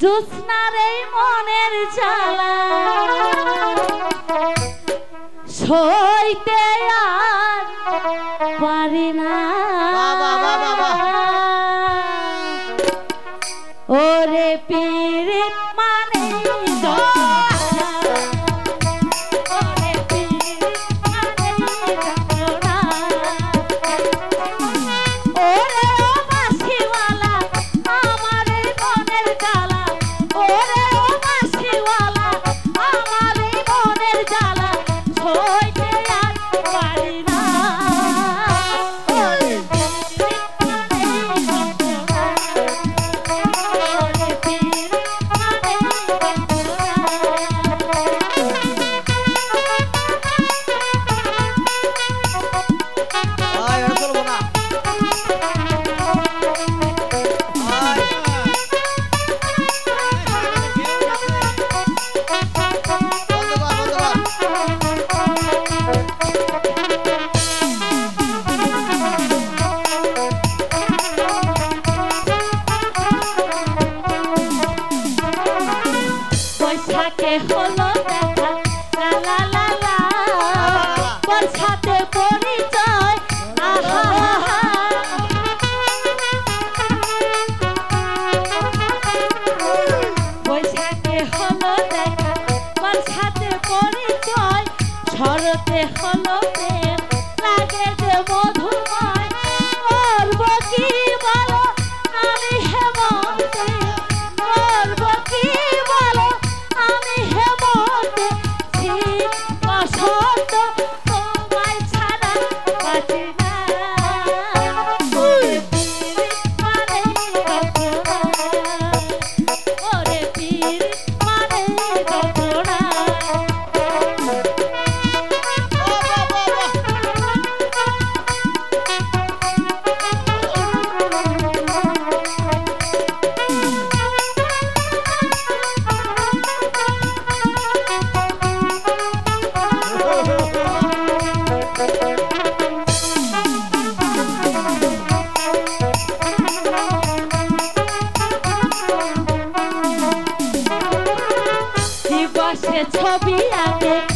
জোৎস্নার এই মনের জ্বালা সইতে আর পারি না ওরে পীড়িত মানে হলো দেখা লা লা লা বর্ষাতে পরিচয় আহা বৈশাখে হলো দেখা বর্ষাতে পরিচয় শরতে হলো প্রেম লাগে যে মধুময় করব কি বলো আমি হেমন্তে করব কি বলো আমি হেমন্তে বসন্ত তোমায় ছাড়া বাঁচি না ওরে পীড়িত মানে কতটা ছবি আঁকে